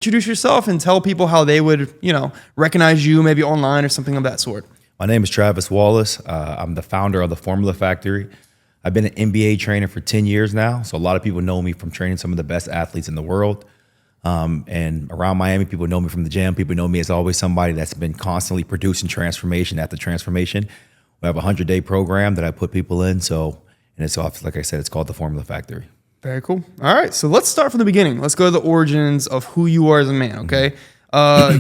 introduce yourself and tell people how they would, recognize you maybe online or something of that sort. My name is Travis Wallace. I'm the founder of the Formula Factory. I've been an NBA trainer for 10 years now. So a lot of people know me from training some of the best athletes in the world. And around Miami, people know me from the gym. People know me as always somebody that's been constantly producing transformation after transformation. We have a 100-day program that I put people in. And it's off, like I said, it's called the Formula Factory. Very cool. All right. So let's start from the beginning. Let's go to the origins of who you are as a man. Okay.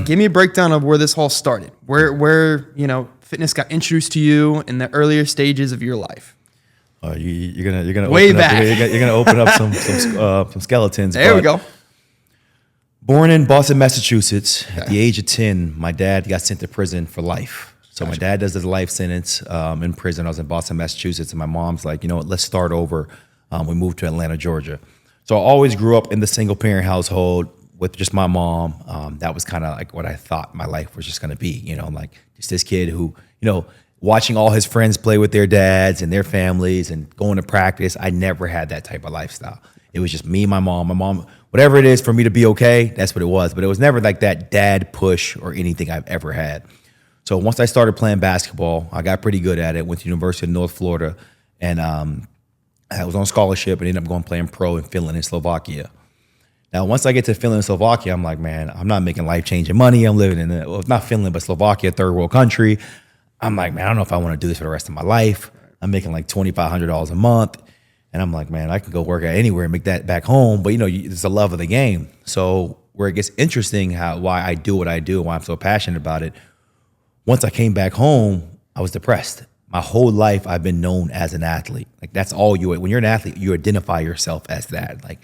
Give me a breakdown of where this all started, where fitness got introduced to you in the earlier stages of your life. You're gonna way open back. Up, you're gonna open up some skeletons. There we go. Born in Boston, Massachusetts, at the age of 10, my dad got sent to prison for life. So my dad does his life sentence in prison. I was in Boston, Massachusetts, and my mom's like, let's start over. We moved to Atlanta, Georgia. So I always grew up in the single parent household with just my mom. That was kind of like what I thought my life was just gonna be, like just this kid who, watching all his friends play with their dads and their families and going to practice. I never had that type of lifestyle. It was just me, my mom, whatever it is for me to be okay, that's what it was. But it was never like that dad push or anything I've ever had. So once I started playing basketball, I got pretty good at it. Went to University of North Florida, and I was on scholarship and ended up going playing pro in Finland and Slovakia. Now, once I get to Finland and Slovakia, I'm like, man, I'm not making life-changing money. I'm living in not Finland, but Slovakia, third world country. I'm like, man, I don't know if I want to do this for the rest of my life. I'm making like $2,500 a month. And I'm like, man, I can go work at anywhere and make that back home. But, it's the love of the game. So where it gets interesting why I do what I do and why I'm so passionate about it, once I came back home, I was depressed. My whole life, I've been known as an athlete. Like, that's all when you're an athlete, you identify yourself as that. Like,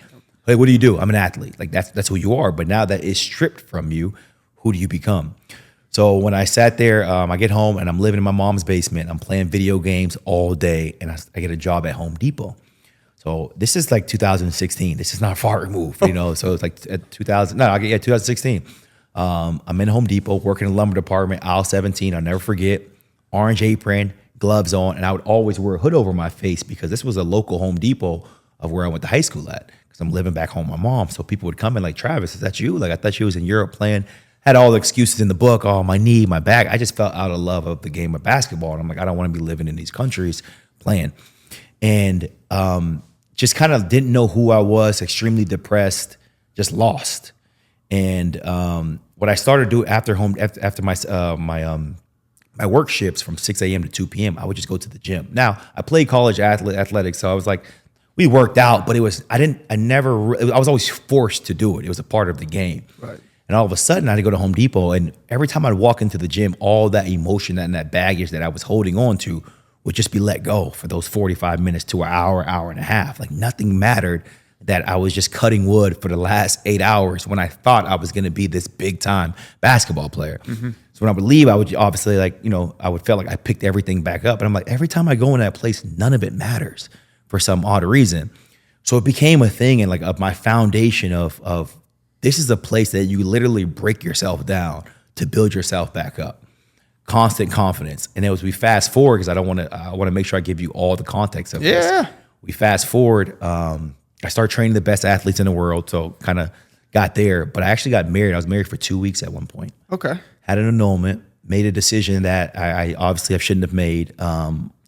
hey, what do you do? I'm an athlete. Like, that's who you are. But now that it's stripped from you, who do you become? So when I sat there, I get home and I'm living in my mom's basement. I'm playing video games all day, and I get a job at Home Depot. So this is like 2016. This is not far removed, So it's like 2016. I'm in Home Depot working in the lumber department, aisle 17. I'll never forget. Orange apron, gloves on, and I would always wear a hood over my face because this was a local Home Depot of where I went to high school at. Because I'm living back home with my mom. So people would come in like, Travis, is that you? Like, I thought you was in Europe playing. Had all the excuses in the book. Oh, my knee, my back. I just felt out of love of the game of basketball. And I'm like, I don't want to be living in these countries playing. And just kind of didn't know who I was, extremely depressed, just lost. And what I started to do after my work shifts from 6 a.m. to 2 p.m., I would just go to the gym. Now, I played college athletics, so I was like, we worked out, but I was always forced to do it. It was a part of the game. Right. And all of a sudden, I had to go to Home Depot, and every time I'd walk into the gym, all that emotion and that baggage that I was holding on to would just be let go for those 45 minutes to an hour and a half. Like, nothing mattered, that I was just cutting wood for the last 8 hours when I thought I was going to be this big time basketball player. Mm-hmm. So when I would leave, I would obviously I would feel like I picked everything back up. And I'm like, every time I go in that place, none of it matters for some odd reason. So it became a thing, and like of my foundation of this is a place that you literally break yourself down to build yourself back up. Constant confidence. And as we fast forward, because I want to make sure I give you all the context of this. We fast forward. I started training the best athletes in the world, so kind of got there. But I actually got married. I was married for 2 weeks at one point. Okay. Had an annulment, made a decision that I obviously shouldn't have made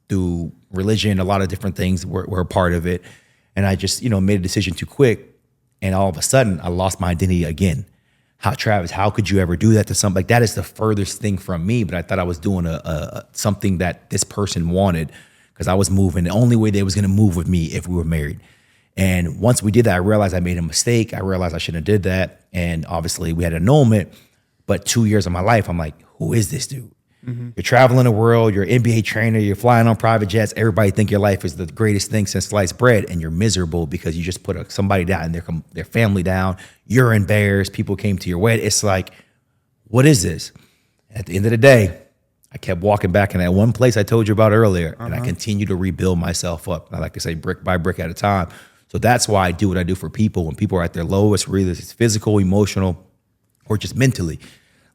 through religion. A lot of different things were a part of it. And I just, made a decision too quick. And all of a sudden, I lost my identity again. Travis, how could you ever do that to somebody? Like, that is the furthest thing from me. But I thought I was doing something that this person wanted, because I was moving the only way they was going to move with me if we were married. And once we did that, I realized I made a mistake. I realized I shouldn't have did that. And obviously we had an annulment, but 2 years of my life, I'm like, who is this dude? Mm-hmm. You're traveling the world, you're an NBA trainer, you're flying on private jets. Everybody think your life is the greatest thing since sliced bread, and you're miserable because you just put somebody down and their family down. You're embarrassed. People came to your wedding. It's like, what is this? At the end of the day, I kept walking back in that one place I told you about earlier, and I continue to rebuild myself up. I like to say brick by brick at a time. So that's why I do what I do for people when people are at their lowest, whether it's physical, emotional, or just mentally.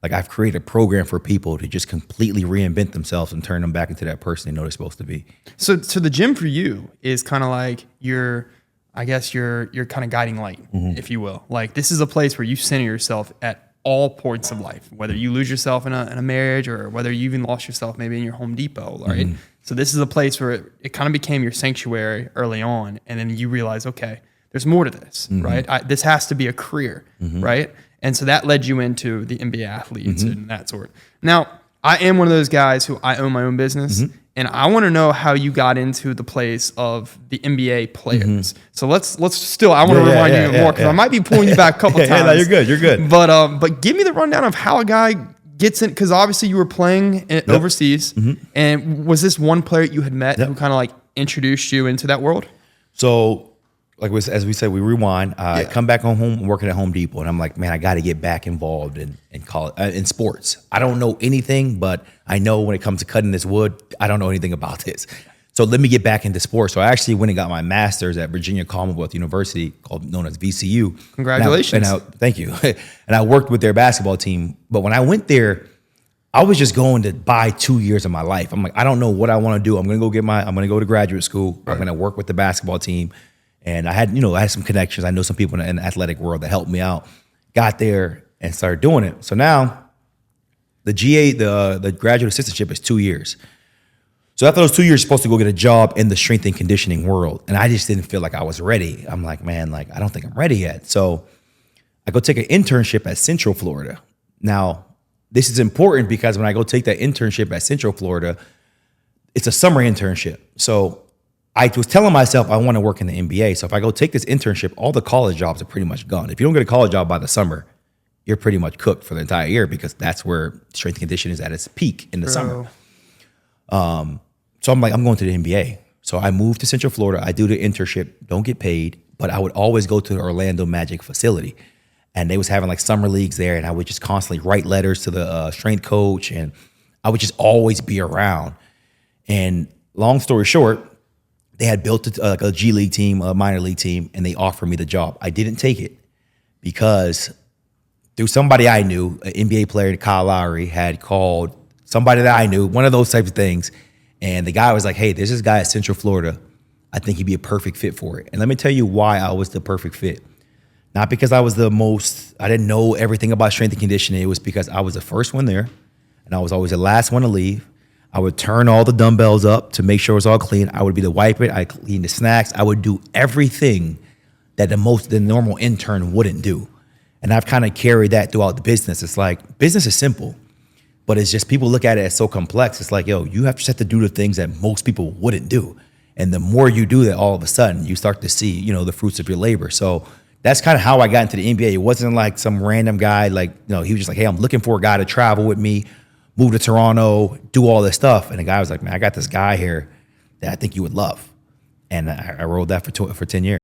Like, I've created a program for people to just completely reinvent themselves and turn them back into that person they know they're supposed to be. So the gym for you is kind of like your I guess your kind of guiding light, if you will. Like this is a place where you center yourself at all points of life, whether you lose yourself in a marriage or whether you even lost yourself maybe in your Home Depot, right? So this is a place where it kind of became your sanctuary early on, and then you realize, okay, there's more to this, right? This has to be a career, right? And so that led you into the NBA athletes and that sort. Now, I am one of those guys who I own my own business, and I want to know how you got into the place of the NBA players. So let's still, I want to remind you more because I might be pulling you back a couple times. No, you're good. But give me the rundown of how a guy gets in, because obviously you were playing overseas, and was this one player you had met who kind of like introduced you into that world? So, as we said, we rewind. I come back home, working at Home Depot, and I'm like, man, I got to get back involved in sports. I don't know anything, but I know when it comes to cutting this wood, I don't know anything about this. So let me get back into sports. So I actually went and got my master's at Virginia Commonwealth University, known as VCU. Congratulations. Thank you. And I worked with their basketball team. But when I went there, I was just going to buy 2 years of my life. I'm like, I don't know what I want to do. I'm going to go to graduate school. Right. I'm going to work with the basketball team. And I had some connections. I know some people in the athletic world that helped me out. Got there and started doing it. So now the the graduate assistantship is 2 years. So after those 2 years, you're supposed to go get a job in the strength and conditioning world. And I just didn't feel like I was ready. I'm like, man, I don't think I'm ready yet. So I go take an internship at Central Florida. Now, this is important because when I go take that internship at Central Florida, it's a summer internship. So I was telling myself I want to work in the NBA. So if I go take this internship, all the college jobs are pretty much gone. If you don't get a college job by the summer, you're pretty much cooked for the entire year because that's where strength and conditioning is at its peak in the summer. So I'm like, I'm going to the NBA. So I moved to Central Florida. I do the internship, don't get paid, but I would always go to the Orlando Magic facility. And they was having like summer leagues there, and I would just constantly write letters to the strength coach, and I would just always be around. And long story short, they had built a G League team, a minor league team, and they offered me the job. I didn't take it because through somebody I knew, an NBA player, Kyle Lowry, had called somebody that I knew, one of those types of things. And the guy was like, hey, there's this guy at Central Florida. I think he'd be a perfect fit for it. And let me tell you why I was the perfect fit. Not because I didn't know everything about strength and conditioning. It was because I was the first one there, and I was always the last one to leave. I would turn all the dumbbells up to make sure it was all clean. I would be the wipe it. I clean the snacks. I would do everything that the normal intern wouldn't do. And I've kind of carried that throughout the business. It's like, business is simple, but it's just people look at it as so complex. It's like, yo, you have to do the things that most people wouldn't do. And the more you do that, all of a sudden, you start to see, the fruits of your labor. So that's kind of how I got into the NBA. It wasn't like some random guy, he was just like, hey, I'm looking for a guy to travel with me, move to Toronto, do all this stuff. And the guy was like, man, I got this guy here that I think you would love. And I rode that for 10 years.